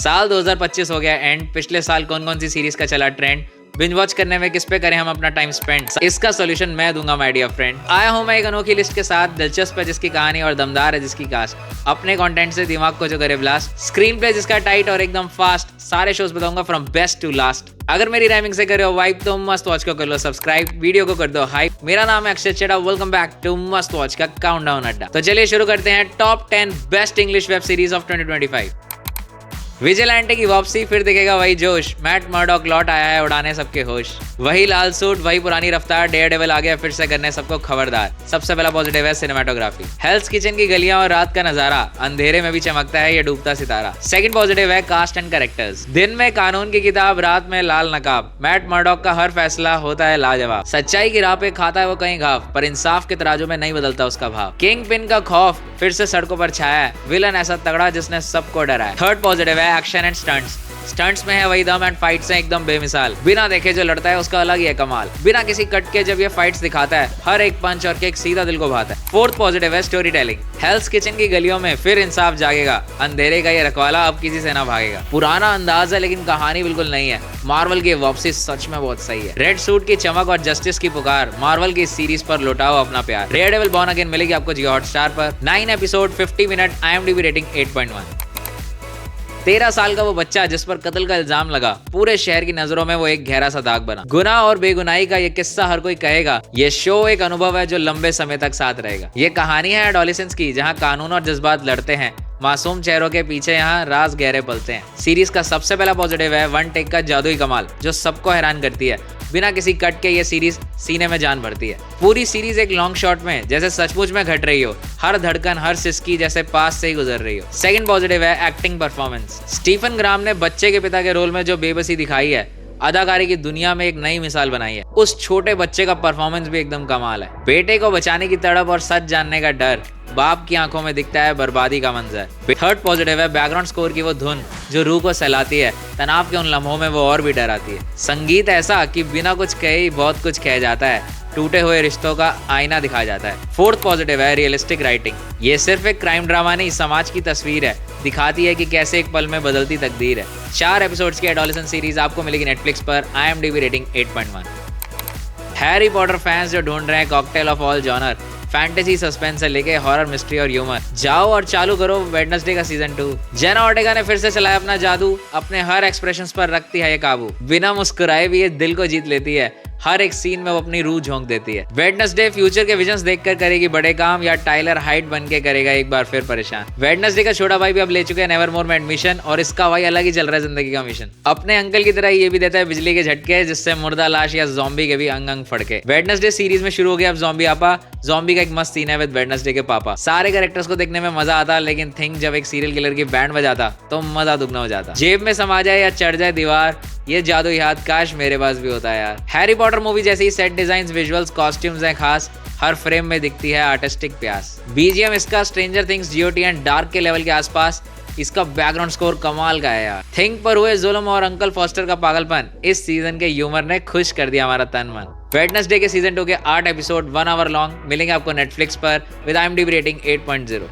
साल 2025 हो गया एंड। पिछले साल कौन कौन सी सीरीज का चला ट्रेंड, बिंज वॉच करने में किस पे करें हम अपना टाइम स्पेंड, इसका सॉल्यूशन मैं दूंगा माय डियर फ्रेंड। आया हूं मैं एक अनोखी लिस्ट के साथ, दिलचस्प है जिसकी कहानी और दमदार है जिसकी कास्ट, अपने कंटेंट से दिमाग को जो करे ब्लास्ट, स्क्रीन प्ले जिसका टाइट और एकदम फास्ट, सारे शोज बताऊंगा फ्रॉम बेस्ट टू लास्ट। अगर मेरी राइमिंग से करे हो वाइब तो मस्ट वॉच को कर लो सब्सक्राइब, वीडियो को कर दो हाइप। मेरा नाम है Akshay Chheda, welcome back to must watch का काउंटडाउन अड्डा। तो चलिए शुरू करते हैं top 10 best English web series of 2025। Vigilante की वापसी, फिर दिखेगा वही जोश, मैट मर्डॉक लौट आया है उड़ाने सबके होश, वही लाल सूट वही पुरानी रफ्तार, डेयरडेविल आ गया फिर से करने सबको खबरदार। सबसे पहला पॉजिटिव है सिनेमाटोग्राफी, हेल्स किचन की गलियां और रात का नजारा, अंधेरे में भी चमकता है ये डूबता सितारा। सेकंड पॉजिटिव है कास्ट एंड कैरेक्टर्स, दिन में कानून की किताब, रात में लाल नकाब, मैट मर्डॉक का हर फैसला होता है लाजवाब, सच्चाई की राह पे खाता है वो कहीं घाव, पर इंसाफ के तराजू में नहीं बदलता उसका भाव। किंग पिन का खौफ फिर से सड़कों पर छाया है, विलन ऐसा तगड़ा जिसने सबको डराया। थर्ड पॉजिटिव है एक्शन एंड स्टंट्स में है वही दम एंड फाइट्स हैं एकदम बेमिसाल, बिना देखे जो लड़ता है उसका अलग ही है कमाल, बिना किसी कट के जब ये फाइट्स दिखाता है हर एक पंच और किक सीधा दिल को भाता है। फोर्थ पॉजिटिव है स्टोरी टेलिंग, हेल्स किचन की गलियों में फिर इंसाफ जागेगा, अंधेरे का ये रखवाला अब किसी से ना भागेगा। पुराना अंदाज है लेकिन कहानी बिल्कुल नहीं है, मार्वल की वापसी सच में बहुत सही है। रेड सूट की चमक और जस्टिस की पुकार, मार्वल की सीरीज पर लौटाओ अपना प्यार। डेयरडेविल बॉर्न अगेन मिलेगी आपको जियो हॉटस्टार पर, 9 एपिसोड 50 मिनट, IMDb रेटिंग 8.1। 13 साल का वो बच्चा जिस पर कत्ल का इल्जाम लगा, पूरे शहर की नजरों में वो एक गहरा सा दाग बना। गुनाह और बेगुनाही का ये किस्सा हर कोई कहेगा, ये शो एक अनुभव है जो लंबे समय तक साथ रहेगा। ये कहानी है एडोलेसेंस की जहां कानून और जज्बात लड़ते हैं, मासूम चेहरों के पीछे यहाँ राज गहरे पलते हैं। सीरीज का सबसे पहला पॉजिटिव है वन टेक का जादुई कमाल जो सबको हैरान करती है, बिना किसी कट के ये सीरीज सीने में जान भरती है। पूरी सीरीज एक लॉन्ग शॉट में जैसे सचमुच में घट रही हो, हर धड़कन हर सिसकी जैसे पास से ही गुजर रही हो। सेकंड पॉजिटिव है एक्टिंग परफॉर्मेंस, स्टीफन ग्राम ने बच्चे के पिता के रोल में जो बेबसी दिखाई है, अदाकारी की दुनिया में एक नई मिसाल बनाई है। उस छोटे बच्चे का परफॉर्मेंस भी एकदम कमाल है, बेटे को बचाने की तड़प और सच जानने का डर, बाप की आंखों में दिखता है बर्बादी का मंजर। थर्ड पॉजिटिव है बैकग्राउंड स्कोर की वो धुन जो रूह को सहलाती है, तनाव के उन लम्हों में वो और भी डराती है। संगीत ऐसा कि बिना कुछ कहे ही बहुत कुछ कह जाता है, टूटे हुए रिश्तों का आईना दिखाया जाता है। फोर्थ पॉजिटिव है रियलिस्टिक राइटिंग, ये सिर्फ एक क्राइम ड्रामा नहीं समाज की तस्वीर है, दिखाती है कि कैसे एक पल में बदलती तकदीर है। 4 एपिसोड्स की एडोलेसेंट सीरीज आपको मिलेगी नेटफ्लिक्स पर, IMDb rating 8.1। Harry Potter fans जो ढूंढ रहे हैं cocktail of all genre, fantasy suspense से लेके हॉरर मिस्ट्री और ह्यूमर, जाओ और चालू करो वेडनेसडे का सीजन 2। जेना ऑर्टेगा ने फिर से चलाया अपना जादू, अपने हर एक्सप्रेशंस पर रखती है ये काबू, बिना मुस्कुराए भी ये दिल को जीत लेती है, हर एक सीन में वो अपनी रूह झोंक देती है। वेडनेसडे फ्यूचर के विजन्स देखकर करेगी बड़े काम या टाइलर हाइट बन के करेगा एक बार फिर परेशान। वेडनेसडे का छोटा भाई भी अब ले चुके हैं नेवरमोर में एडमिशन और इसका भाई अलग ही चल रहा है जिंदगी का मिशन। अपने अंकल की तरह ये भी देता है बिजली के झटके जिससे मुर्दा लाश या ज़ॉम्बी के भी अंग अंग फड़के। वेडनेसडे सीरीज में शुरू हो गया अब ज़ॉम्बी आपा, ज़ॉम्बी का एक मस्त सीन है विद वेडनेसडे के पापा। सारे कैरेक्टर्स को देखने में मजा आता, लेकिन थिंक जब एक सीरियल किलर की बैंड बजाता तो मजा दुगना हो जाता। जेब में समा जाए या चढ़ जाए दीवार, ये जादू याद काश मेरे पास भी होता है यार। हैरी पॉटर मूवी जैसे ही सेट डिजाइन्स, विजुअल्स, कॉस्ट्यूम्स हैं खास, हर फ्रेम में दिखती है आर्टिस्टिक प्यास। BGM इसका stranger things, GOT and dark के लेवल के आसपास, इसका बैकग्राउंड स्कोर कमाल का है यार। थिंक पर हुए जुल्म और अंकल फॉस्टर का पागलपन, इस सीजन के ह्यूमर ने खुश कर दिया हमारा तन मन। वेडनेसडे के सीजन 2 के 8 एपिसोड 1 आवर लॉन्ग मिलेंगे आपको नेटफ्लिक्स पर विद IMDb रेटिंग 8.0।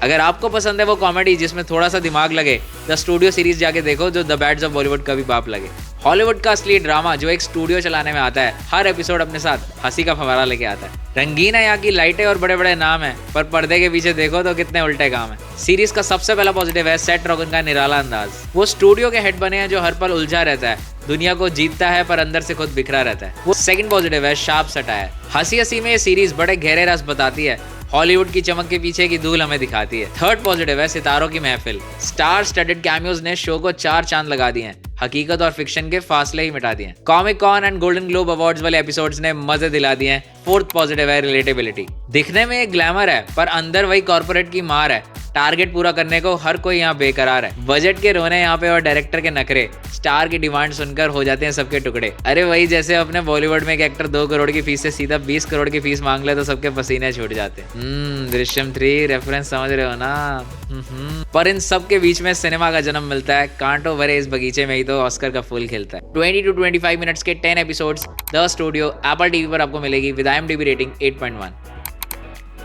अगर आपको पसंद है वो कॉमेडी जिसमें थोड़ा सा दिमाग लगे, द स्टूडियो सीरीज जाके देखो जो द बैड्स ऑफ बॉलीवुड का भी बाप लगे। हॉलीवुड का असली ड्रामा जो एक स्टूडियो चलाने में आता है, हर एपिसोड अपने साथ हंसी का फव्वारा लेके आता है। रंगीन है यहाँ की लाइटें और बड़े बड़े नाम है, पर पर्दे के पीछे देखो तो कितने उल्टे काम है। सीरीज का सबसे पहला पॉजिटिव है सेट रॉगन का निराला अंदाज, वो स्टूडियो के हेड बने हैं जो हर पल उलझा रहता है, दुनिया को जीतता है पर अंदर से खुद बिखरा रहता है। वो सेकंड पॉजिटिव है शार्प सटायर, हंसी हंसी में ये सीरीज बड़े गहरे रस बताती है, हॉलीवुड की चमक के पीछे की धूल हमें दिखाती है। थर्ड पॉजिटिव है सितारों की महफिल, स्टार स्टडेड कैमियोज ने शो को 4 चांद लगा दिए हैं, हकीकत और फिक्शन के फासले ही मिटा दिए हैं। Comic Con and Golden Globe Awards वाले एपिसोड्स ने मजे दिला दिए हैं। फोर्थ पॉजिटिव है रिलेटेबिलिटी, दिखने में एक ग्लैमर है पर अंदर वही कॉर्पोरेट की मार है, टारगेट पूरा करने को हर कोई यहाँ बेकरार है। बजट के रोने यहाँ पे और डायरेक्टर के नखरे, स्टार की डिमांड सुनकर हो जाते हैं सबके टुकड़े। अरे वही जैसे अपने बॉलीवुड में एक एक्टर 2 करोड़ की फीस से सीधा 20 करोड़ की फीस मांग ले तो सबके पसीने छूट जाते हैं। दृश्यम 3 रेफरेंस समझ रहे हो ना। पर इन सब के बीच में सिनेमा का जन्म मिलता है, कांटों भरे इस बगीचे में ही तो ऑस्कर का फूल खिलता है। 20 to 25 मिनट्स के 10 episodes the studio Apple TV पर आपको मिलेगी विद IMDb रेटिंग 8.1।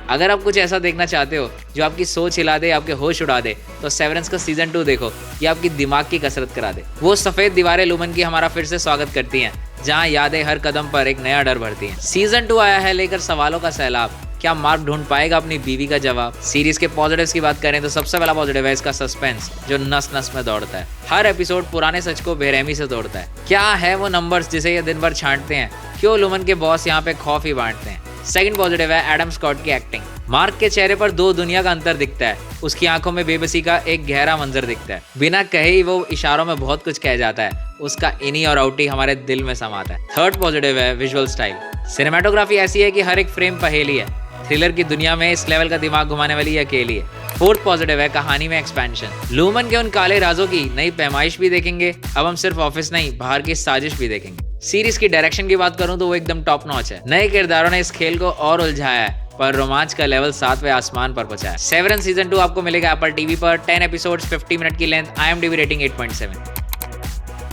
अगर आप कुछ ऐसा देखना चाहते हो जो आपकी सोच हिला दे, आपके होश उड़ा दे, तो सेवरेंस का सीजन 2 देखो। ये आपकी दिमाग की कसरत करा दे। वो सफेद दीवारें लुमन की हमारा फिर से स्वागत करती हैं, जहाँ यादें हर कदम पर एक नया डर भरती हैं। सीजन 2 आया है लेकर सवालों का सैलाब। क्या मार्क ढूंढ पाएगा अपनी बीवी का जवाब? सीरीज के पॉजिटिव्स की बात करें तो सबसे पहला पॉजिटिव है इसका सस्पेंस, जो नस नस में दौड़ता है। हर एपिसोड पुराने सच को बेरहमी से तोड़ता है। क्या है वो नंबर्स जिसे ये दिन भर छांटते हैं? क्यों लुमन के बॉस यहाँ पे खौफ ही बांटते हैं? सेकंड पॉजिटिव है एडम स्कॉट की एक्टिंग। मार्क के चेहरे पर दो दुनिया का अंतर दिखता है। उसकी आंखों में बेबसी का एक गहरा मंजर दिखता है। बिना कहे ही वो इशारों में बहुत कुछ कह जाता है। उसका इनी और आउटी हमारे दिल में समाता है। थर्ड पॉजिटिव है विजुअल स्टाइल। सिनेमेटोग्राफी ऐसी है कि हर एक फ्रेम पहेली है। थ्रिलर की दुनिया में इस लेवल का दिमाग घुमाने वाली ये अकेली है। फोर्थ पॉजिटिव है कहानी में एक्सपेंशन। लूमन के उन काले राजों की नई पैमाइश भी देखेंगे। अब हम सिर्फ ऑफिस नहीं, बाहर की साजिश भी देखेंगे। सीरीज की डायरेक्शन की बात करूं तो वो एकदम टॉप नॉच है। नए किरदारों ने इस खेल को और उलझाया है, पर रोमांच का लेवल 7वें आसमान पर पहुंचा है। सेवरेंस सीजन 2 आपको मिलेगा एप्पल टीवी पर। 10 एपिसोड्स, 50 मिनट की लेंथ, IMDb रेटिंग 8.7।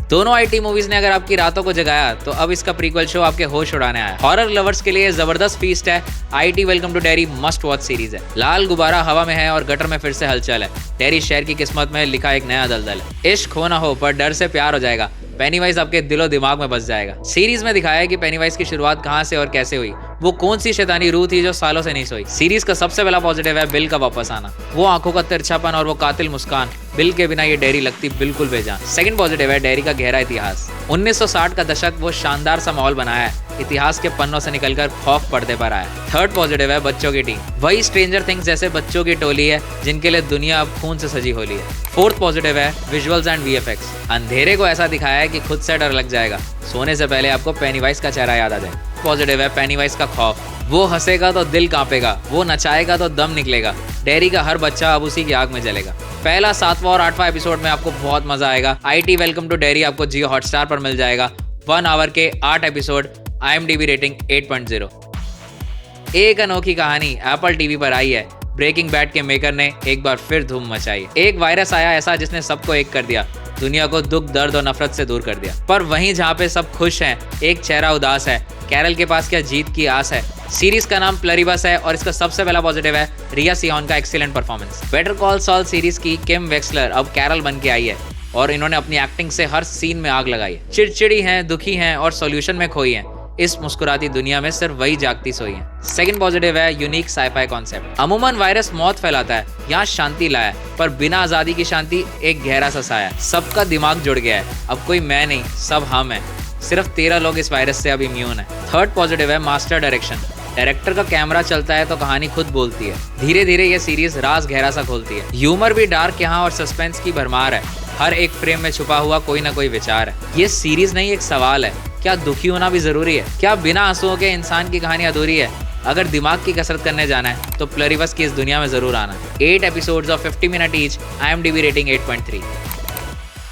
दोनों IT मूवीज ने अगर आपकी रातों को जगाया तो अब इसका प्रीक्वल शो आपके होश उड़ाने आया। हॉरर लवर्स के लिए जबरदस्त फीस्ट है। IT welcome to Derry must watch series है। लाल गुब्बारा हवा में है और गटर में फिर से हलचल है। डेरी शहर की किस्मत में लिखा एक नया दलदल है। इश्क हो ना हो पर डर से प्यार हो जाएगा। पेनीवाइज आपके दिलो दिमाग में बस जाएगा। सीरीज में दिखाया है कि पेनीवाइज की शुरुआत कहां से और कैसे हुई। वो कौन सी शैतानी रूह थी जो सालों से नहीं सोई। सीरीज का सबसे पहला पॉजिटिव है बिल का वापस आना। वो आंखों का तिरछापन और वो कातिल मुस्कान। बिल के बिना ये डेयरी लगती बिल्कुल बेजान। सेकंड पॉजिटिव है डेयरी का गहरा इतिहास। 1960 का दशक वो शानदार सा माहौल बनाया है। इतिहास के पन्नों से निकलकर खौफ पर्दे पर आया। थर्ड पॉजिटिव है बच्चों की टीम। वही स्ट्रेंजर थिंग्स जैसे बच्चों की टोली है जिनके लिए दुनिया अब खून से सजी होली है। फोर्थ पॉजिटिव है विजुअल्स एंड VFX। अंधेरे को ऐसा दिखाया है कि खुद से डर लग जाएगा। सोने से पहले आपको पेनीवाइज का चेहरा याद आ जाए। पॉजिटिव है पेनीवाइज का खौफ। वो हंसेगा तो दिल कांपेगा, वो नचाएगा तो दम निकलेगा। डेयरी का हर बच्चा अब उसी की आग में जलेगा। पहला 7वां और 8वां एपिसोड में आपको बहुत मजा आएगा। IT वेलकम टू डेयरी आपको जियो हॉटस्टार पर मिल जाएगा। 1 आवर के 8 एपिसोड, IMDb रेटिंग 8.0। एक अनोखी कहानी एप्पल टीवी पर आई है। ब्रेकिंग बैड के मेकर ने एक बार फिर धूम मचाई। एक वायरस आया ऐसा जिसने सबको एक कर दिया, दुनिया को दुख, दर्द और नफरत से दूर कर दिया। पर वहीं जहाँ पे सब खुश हैं, एक चेहरा उदास है। कैरल के पास क्या जीत की आस है? सीरीज का नाम प्लरीबस है और इसका सबसे पहला पॉजिटिव है रिया सिहोन का excellent performance. Better Call Saul series की किम वेक्सलर अब कैरल बन के आई है और इन्होंने अपनी एक्टिंग से हर सीन में आग लगाई है। चिड़चिड़ी हैं, दुखी हैं और सॉल्यूशन में खोई हैं। इस मुस्कुराती दुनिया में सिर्फ वही जागती सोई है। सेकंड पॉजिटिव है यूनिक साइफाई कॉन्सेप्ट। अमूमन वायरस मौत फैलाता है, यहाँ शांति लाया, पर बिना आजादी की शांति एक गहरा सा साया है। सबका दिमाग जुड़ गया है, अब कोई मैं नहीं, सब हम हैं। सिर्फ 13 लोग इस वायरस से अब इम्यून है। थर्ड पॉजिटिव है मास्टर डायरेक्शन। डायरेक्टर का कैमरा चलता है तो कहानी खुद बोलती है। धीरे धीरे ये सीरीज राज गहरा सा खोलती है। ह्यूमर भी डार्क यहाँ और सस्पेंस की भरमार है। हर एक फ्रेम में छुपा हुआ कोई ना कोई विचार है। ये सीरीज नहीं, एक सवाल है, क्या दुखी होना भी जरूरी है? क्या बिना आंसुओं के इंसान की कहानी अधूरी है? अगर दिमाग की कसरत करने जाना है तो प्लरीबस की इस दुनिया में जरूर आना। 8 episodes of 50 minute each, IMDb rating 8.3।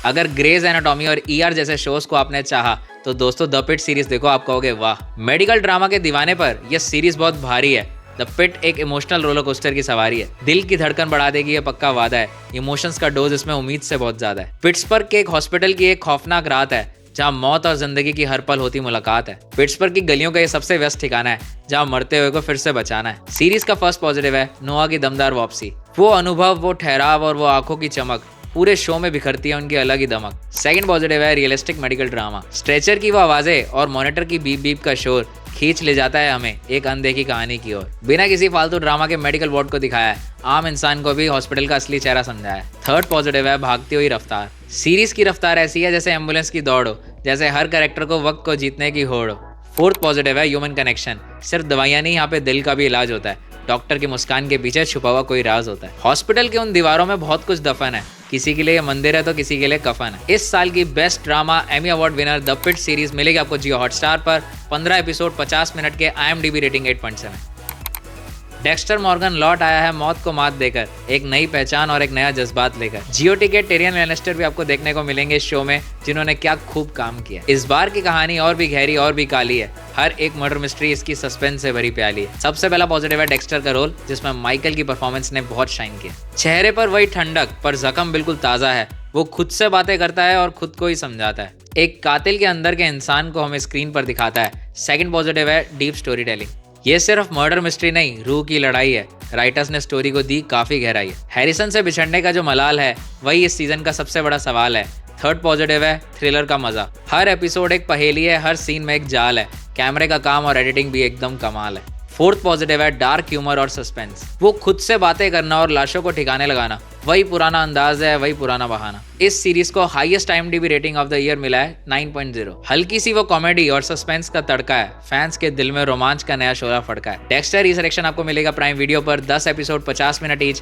अगर ग्रेज एनाटॉमी और ER जैसे शोज को आपने चाहा तो दोस्तों द पिट सीरीज देखो, आप कहोगे वाह। मेडिकल ड्रामा के दीवाने पर यह सीरीज बहुत भारी है। द पिट एक इमोशनल रोलर कोस्टर की सवारी है। दिल की धड़कन बढ़ा देगी, ये पक्का वादा है। इमोशंस का डोज इसमें उम्मीद से बहुत ज्यादा है। पिट्सबर्ग के एक हॉस्पिटल की एक खौफनाक रात है जहाँ मौत और जिंदगी की हर पल होती मुलाकात है। पिट्सबर्ग की गलियों का ये सबसे व्यस्त ठिकाना है जहाँ मरते हुए को फिर से बचाना है। सीरीज का फर्स्ट पॉजिटिव है नोआ की दमदार वापसी। वो अनुभव, वो ठहराव और वो आंखों की चमक पूरे शो में बिखरती है उनकी अलग ही दमक। सेकंड पॉजिटिव है रियलिस्टिक मेडिकल ड्रामा। स्ट्रेचर की वो आवाजें और मॉनिटर की बीप बीप का शोर खींच ले जाता है हमें एक अनदेखी कहानी की ओर। बिना किसी फालतू ड्रामा के मेडिकल वार्ड को दिखाया है, आम इंसान को भी हॉस्पिटल का असली चेहरा समझाया है। थर्ड पॉजिटिव है भागती हुई रफ्तार। सीरीज की रफ्तार ऐसी है जैसे एम्बुलेंस की दौड़ हो, जैसे हर कैरेक्टर को वक्त को जीतने की होड़ हो। फोर्थ पॉजिटिव है ह्यूमन कनेक्शन। सिर्फ दवाइयां नहीं, यहाँ पे दिल का भी इलाज होता है। डॉक्टर की मुस्कान के पीछे छुपा हुआ कोई राज होता है। हॉस्पिटल के उन दीवारों में बहुत कुछ दफन है। किसी के लिए ये मंदिर है तो किसी के लिए कफन है। इस साल की best drama Emmy award winner the Pitt series मिलेगी आपको जियो हॉटस्टार पर। 15 एपिसोड, 50 मिनट के, IMDb रेटिंग 8.7। डेक्स्टर मॉर्गन लौट आया है मौत को मात देकर, एक नई पहचान और एक नया जज्बात लेकर। जियो टिकट टिरियन लैनिस्टर भी आपको देखने को मिलेंगे इस शो में, जिन्होंने क्या खूब काम किया। इस बार की कहानी और भी गहरी और भी काली है। हर एक मर्डर मिस्ट्री इसकी सस्पेंस से भरी प्याली है। सबसे पहला पॉजिटिव है डेक्स्टर का रोल, जिसमें माइकल की परफॉर्मेंस ने बहुत शाइन किया। चेहरे पर वही ठंडक, पर जख्म बिल्कुल ताजा है। वो खुद से बातें करता है और खुद को ही समझाता है। एक कातिल के अंदर के इंसान को हमें स्क्रीन पर दिखाता है। सेकंड पॉजिटिव है डीप स्टोरी टेलिंग। ये सिर्फ मर्डर मिस्ट्री नहीं, रूह की लड़ाई है। राइटर्स ने स्टोरी को दी काफी गहराई। हैरिसन से बिछड़ने का जो मलाल है वही इस सीजन का सबसे बड़ा सवाल है। थर्ड पॉजिटिव है थ्रिलर का मजा। हर एपिसोड एक पहेली है, हर सीन में एक जाल है। कैमरे का काम और एडिटिंग भी एकदम कमाल है। फोर्थ पॉजिटिव है डार्क ह्यूमर और सस्पेंस। वो खुद से बातें करना और लाशों को ठिकाने लगाना, वही पुराना अंदाज है, वही पुराना बहाना। इस सीरीज को highest IMDb rating of the year मिला है 9.0। हल्की सी वो कॉमेडी और सस्पेंस का तड़का है। फैंस के दिल में रोमांच का नया शोला फड़का है। डेक्स्टर रिसरेक्शन आपको मिलेगा प्राइम वीडियो पर, 10 episode 50 minute each.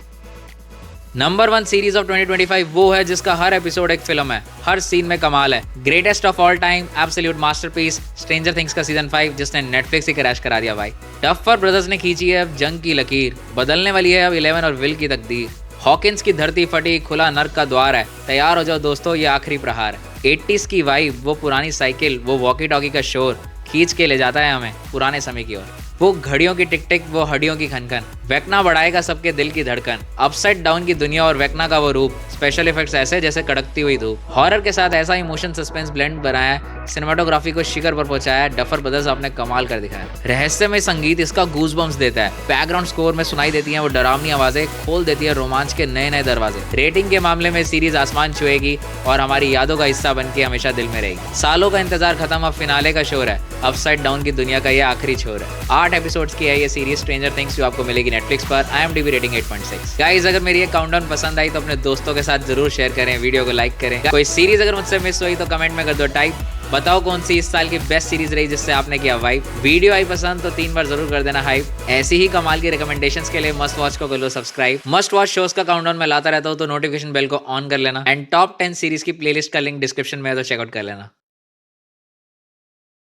Number 1 series of 2025 वो है जिसका हर एपिसोड एक फिल्म है, हर सीन में कमाल है। Greatest of all time, absolute masterpiece, stranger things का सीजन 5 जिसने नेटफ्लिक्स ही क्रैश करा दिया भाई। डफर ब्रदर्स ने खींची है अब जंग की लकीर, बदलने वाली है अब 11 और विल की तकदीर। हॉकिंस की धरती फटी, खुला नर्क का द्वार है, तैयार हो जाओ दोस्तों ये आखिरी प्रहार है। 80s की वाइब, वो पुरानी साइकिल, वो वॉकी टॉकी का शोर खींच के ले जाता है हमें पुराने समय की ओर। वो घड़ियों की टिक टिक, वो हड्डियों की खनखन, वेकना बढ़ाएगा सबके दिल की धड़कन। अपसाइड डाउन की दुनिया और वेकना का वो रूप, स्पेशल इफेक्ट्स ऐसे जैसे कड़कती हुई धूप। हॉरर के साथ ऐसा इमोशन सस्पेंस ब्लेंड बनाया है, सिनेमाटोग्राफी को शिखर पर पहुंचाया है। डफर ब्रदर्स आपने कमाल कर दिखाया। रहस्यमय संगीत इसका गूज़बम्स देता है। बैकग्राउंड स्कोर में सुनाई देती हैं वो डरावनी आवाजें, खोल देती है रोमांच के नए नए दरवाजे। रेटिंग के मामले में सीरीज आसमान छुएगी और हमारी यादों का हिस्सा बन के हमेशा दिल में रहेगी। सालों का इंतजार खत्म, अब फिनाले का शोर है। अपसाइड डाउन की दुनिया का ये आखिरी छोर है। 8 एपिसोड्स की है ये सीरीज स्ट्रेंजर थिंग्स, जो आपको मिलेगी नेटफ्लिक्स पर। IMDb rating 8.6। गाइस अगर मेरी ये काउंटडाउन पसंद आई तो अपने दोस्तों के साथ जरूर शेयर करें, वीडियो को लाइक करें। कोई सीरीज अगर मुझसे मिस हुई तो कमेंट में कर दो टाइप। बताओ कौन सी इस साल की बेस्ट सीरीज रही जिससे आपने किया वाइब। वीडियो आई पसंद तो 3 बार जरूर कर देना हाइप। ऐसी ही कमाल की रिकमेंडेशंस के लिए मस्ट वॉच को कर लो सब्सक्राइब। मस्ट वॉच शोज का काउंटडाउन मैं लाता रहता हूँ तो नोटिफिकेशन बेल को ऑन कर लेना। एंड टॉप 10 सीरीज की प्लेलिस्ट का लिंक डिस्क्रिप्शन में है तो चेकआउट कर लेना।